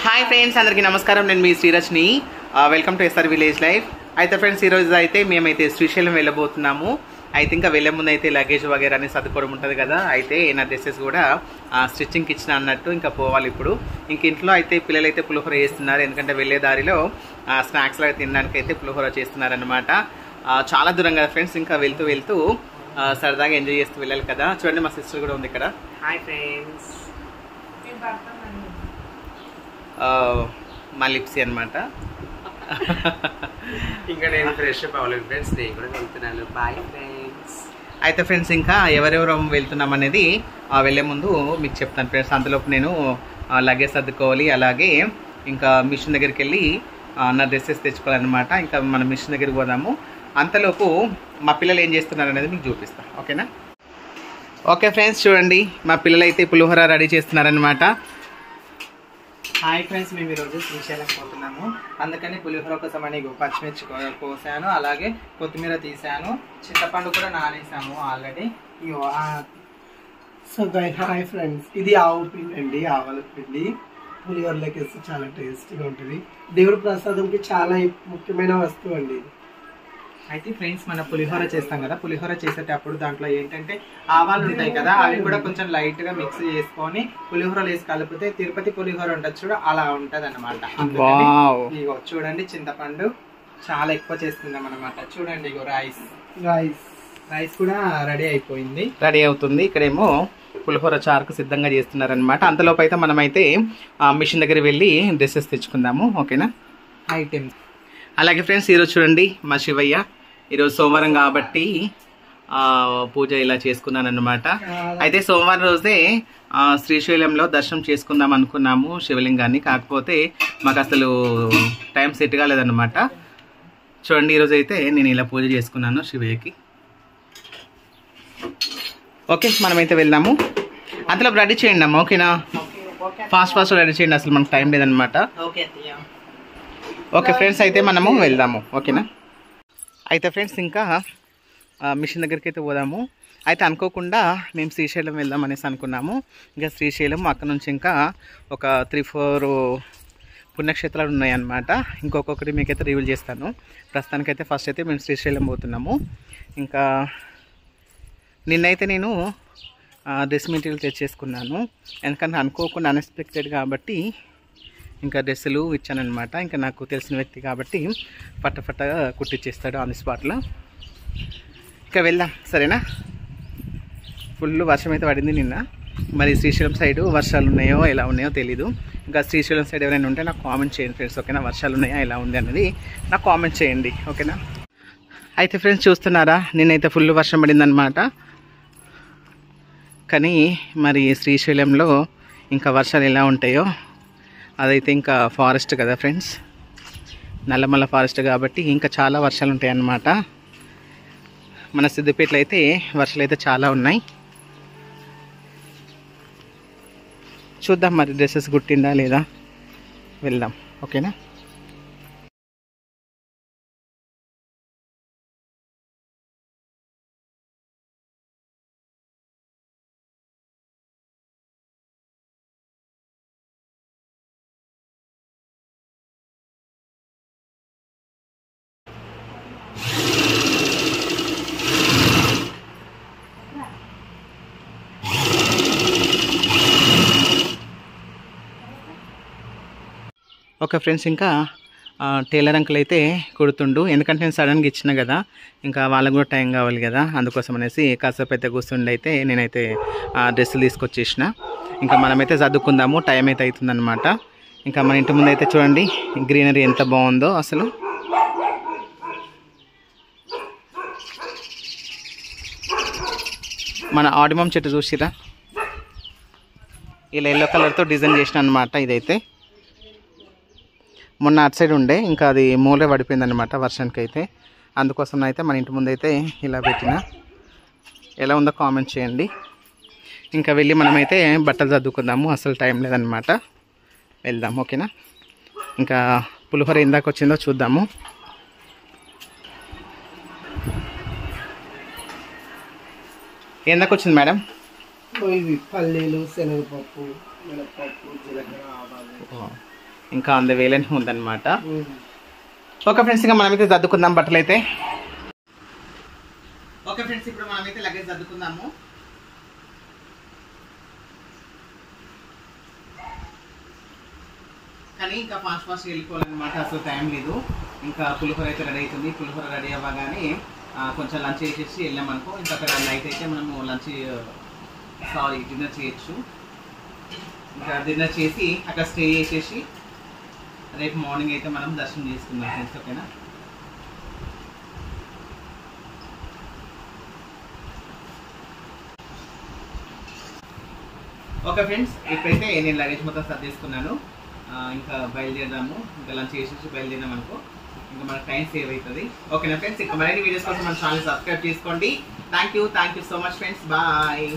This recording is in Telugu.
హాయ్ ఫ్రెండ్స్, అందరికీ నమస్కారం. నేను మీ Srirajni. Welcome to SR village life. అయితే ఫ్రెండ్స్, ఈరోజు అయితే మేమైతే శ్రీశైలం వెళ్ళబోతున్నాము. అయితే ఇంకా వెళ్ళే ముందు అయితే లగేజ్ వగేరా అని సర్దుకోవడం ఉంటుంది కదా. అయితే నా డ్రెస్సెస్ కూడా స్టిచ్చింగ్కి ఇచ్చిన అన్నట్టు ఇంకా పోవాలి ఇప్పుడు. ఇంక ఇంట్లో అయితే పిల్లలు అయితే పులిహోర చేస్తున్నారు, ఎందుకంటే వెళ్ళే దారిలో స్నాక్స్ లాగా తినడానికి అయితే పులిహోర చేస్తున్నారనమాట. చాలా దూరం కదా ఫ్రెండ్స్, ఇంకా వెళ్తూ వెళ్తూ సరదాగా ఎంజాయ్ చేస్తూ వెళ్ళాలి కదా. చూడండి, మా సిస్టర్ కూడా ఉంది ఇక్కడ. హాయ్ ఫ్రెండ్స్, మా లిప్సీ అనమాట. ఇంకా నేను ఫ్రెష్ అప్ అవ్వలేదు ఫ్రెండ్స్, నేను కూడా వెళ్తున్నాను. Bye friends. అయితే ఫ్రెండ్స్, ఇంకా ఎవరెవరు వెళ్తున్నాం అనేది వెళ్ళే ముందు మీకు చెప్తాను ఫ్రెండ్స్. అంతలోపు నేను లగేజ్ సర్దుకోవాలి, అలాగే ఇంకా మిషన్ దగ్గరికి వెళ్ళి నా డ్రెస్సెస్ తెచ్చుకోవాలన్నమాట. ఇంకా మనం మిషన్ దగ్గరికి పోదాము. అంతలోపు మా పిల్లలు ఏం చేస్తున్నారు అనేది మీకు చూపిస్తాను, ఓకేనా? ఓకే ఫ్రెండ్స్, చూడండి, మా పిల్లలు అయితే పులిహోర రెడీ చేస్తున్నారనమాట. హాయ్ ఫ్రెండ్స్, మేము ఈరోజు శ్రీశైలం పోతున్నాము. అందుకని పులిహోర కోసం అని పచ్చిమిర్చి కోసాను, అలాగే కొత్తిమీర తీసాను, చింతపండు కూడా నానేసాము ఆల్రెడీ. సో హాయ్ ఫ్రెండ్స్, ఇది ఆవు పిండి అండి, ఆవల పిండి. పులిహోరలోకి వేస్తే చాలా టేస్టీగా ఉంటుంది. దేవుడి ప్రసాదంకి చాలా ముఖ్యమైన వస్తువు అండి. అయితే ఫ్రెండ్స్, మన పులిహోర చేస్తాం కదా, పులిహోర చేసేటప్పుడు దాంట్లో ఏంటంటే ఆవాలు ఉంటాయి కదా, అవి కూడా కొంచెం లైట్ గా మిక్స్ చేసుకొని పులిహోరలు వేసి కలిపితే తిరుపతి పులిహోర ఉంటుంది చూడ, అలా ఉంటది అనమాట. ఇగో చూడండి, చింతపండు చాలా ఎక్కువ చేస్తున్నాం అనమాట. చూడండి, ఇగో రైస్ కూడా రెడీ అయిపోయింది, రెడీ అవుతుంది. ఇక్కడేమో పులిహోర చారుకు సిద్ధంగా చేస్తున్నారనమాట. అంతలోపు అయితే మనమైతే మిషన్ దగ్గర వెళ్ళి డ్రెస్సెస్ తెచ్చుకుందాము, ఓకేనా? ఐటమ్స్. అలాగే ఫ్రెండ్స్, ఈరోజు చూడండి, మా శివయ్య ఈరోజు సోమవారం కాబట్టి పూజ ఇలా చేసుకున్నాను అనమాట. అయితే సోమవారం రోజే శ్రీశైలంలో దర్శనం చేసుకుందాం అనుకున్నాము శివలింగాన్ని, కాకపోతే మాకు అసలు టైం సెట్ కాలేదన్నమాట. చూడండి, ఈరోజు అయితే నేను ఇలా పూజ చేసుకున్నాను శివయ్యకి. ఓకే, మనమైతే వెళ్దాము. అంతలో రెడీ చేయండి అమ్మ, ఓకేనా? ఫాస్ట్ రెడీ చేయండి, అసలు మనకు టైం లేదనమాట. ఓకే ఫ్రెండ్స్, అయితే మనము వెళ్దాము, ఓకేనా? అయితే ఫ్రెండ్స్, ఇంకా మిషన్ దగ్గరికి అయితే పోదాము. అయితే అనుకోకుండా మేము శ్రీశైలం వెళ్దాం అనేసి అనుకున్నాము. ఇంకా శ్రీశైలం అక్కడ నుంచి ఇంకా ఒక 3-4 పుణ్యక్షేత్రాలు ఉన్నాయన్నమాట. ఇంకొకటి మీకైతే రివీల్ చేస్తాను. ప్రస్తుతానికైతే ఫస్ట్ అయితే మేము శ్రీశైలం పోతున్నాము. ఇంకా నిన్నైతే నేను డ్రెస్ మెటీరియల్ తెచ్చేసుకున్నాను, ఎందుకంటే అనుకోకుండా అన్ఎక్స్పెక్టెడ్ కాబట్టి ఇంకా డ్రెస్సులు ఇచ్చానమాట. ఇంకా నాకు తెలిసిన వ్యక్తి కాబట్టి ఫట్టగా కుట్టిచ్చేస్తాడు ఆన్ ది స్పాట్లో. ఇంకా వెళ్దాం, సరేనా? ఫుల్ వర్షం అయితే పడింది నిన్న. మరి శ్రీశైలం సైడు వర్షాలు ఉన్నాయో ఎలా ఉన్నాయో తెలీదు. ఇంకా శ్రీశైలం సైడ్ ఎవరైనా ఉంటే నాకు కామెంట్ చేయండి ఫ్రెండ్స్, ఓకేనా? వర్షాలు ఉన్నాయా, ఎలా ఉంది అనేది నాకు కామెంట్ చేయండి, ఓకేనా? అయితే ఫ్రెండ్స్, చూస్తున్నారా, నిన్నైతే ఫుల్ వర్షం పడిందనమాట. కానీ మరి శ్రీశైలంలో ఇంకా వర్షాలు ఎలా ఉంటాయో, అదైతే ఇంకా ఫారెస్ట్ కదా ఫ్రెండ్స్, నల్లమల్ల ఫారెస్ట్ కాబట్టి ఇంకా చాలా వర్షాలు ఉంటాయి అన్నమాట. మన సిద్దిపేటలో అయితే వర్షాలు అయితే చాలా ఉన్నాయి. చూద్దాం మరి డ్రెస్సెస్ కుట్టిందా లేదా, వెళ్దాం, ఓకేనా? ఓకే ఫ్రెండ్స్, ఇంకా టైలర్ అంకుల్ అయితే కుడుతుండు, ఎందుకంటే నేను సడన్గా ఇచ్చిన కదా, ఇంకా వాళ్ళకు కూడా టైం కావాలి కదా, అందుకోసం అనేసి కాసేపు అయితే కూర్చుండి అయితే నేనైతే డ్రెస్సులు తీసుకొచ్చేసిన. ఇంకా మనమైతే చదువుకుందాము, టైం అయితే అవుతుందన్నమాట. ఇంకా మన ఇంటి ముందు అయితే చూడండి గ్రీనరీ ఎంత బాగుందో అసలు. మన ఆడిమం చెట్టు చూసిరా, ఇలా ఎల్లో కలర్తో డిజైన్ చేసిన అనమాట. ఇదైతే మొన్న అటు సైడ్ ఉండే, ఇంకా అది మూలే పడిపోయింది అనమాట వర్షానికి అయితే. అందుకోసం అయితే మన ఇంటి ముందు అయితే ఇలా పెట్టిన. ఎలా ఉందో కామెంట్ చేయండి. ఇంకా వెళ్ళి మనమైతే బట్టలు చదువుకుందాము, అసలు టైం లేదనమాట. వెళ్దాం, ఓకేనా? ఇంకా పులిహోర ఇందాక వచ్చిందో చూద్దాము. ఎందాక వచ్చింది మేడం? ఇవి పల్లీలు, శనగపప్పు, మినపప్పు, జీలకర్ర, ఆవాలు. ఇంకా అంద వేలనే ఉందన్నమాట. ఓకే ఫ్రెండ్స్, ఇంకా మనమైతే సర్దుకుందాం బట్టలు అయితే. ఓకే ఫ్రెండ్స్, ఇప్పుడు మనమైతే లగేజ్ సర్దుకుందాము. కానీ ఇంకా ఫాస్ట్ వెళ్ళిపోవాలన్నమాట, అసలు టైం లేదు. ఇంకా పులిహోర అయితే రెడీ అవుతుంది. పులిహోర రెడీ అవ్వగానే కొంచెం లంచ్ చేసేసి వెళ్ళామనుకో, ఇంకా అక్కడ నైట్ అయితే మనము డిన్నర్ చేయొచ్చు. ఇంకా డిన్నర్ చేసి అక్కడ స్టే చేసేసి రేపు మార్నింగ్ అయితే మనం దర్శనం చేసుకుందాం ఫ్రెండ్స్. ఓకేనా? ఓకే ఫ్రెండ్స్, ఇప్పుడైతే నేను లగేజ్ మొత్తం సర్దేసుకున్నాను. ఇంకా బయలుదేరదాము. ఇంకా లంచ్ చేసేసి బయలుదేరాం అనుకో, ఇంకా మనకు టైం సేవ్ అవుతుంది. ఓకేనా ఫ్రెండ్స్? ఇంకా మరిన్ని వీడియోస్ కోసం మన ఛానల్ సబ్స్క్రైబ్ చేసుకోండి. Thank you so much friends. Bye.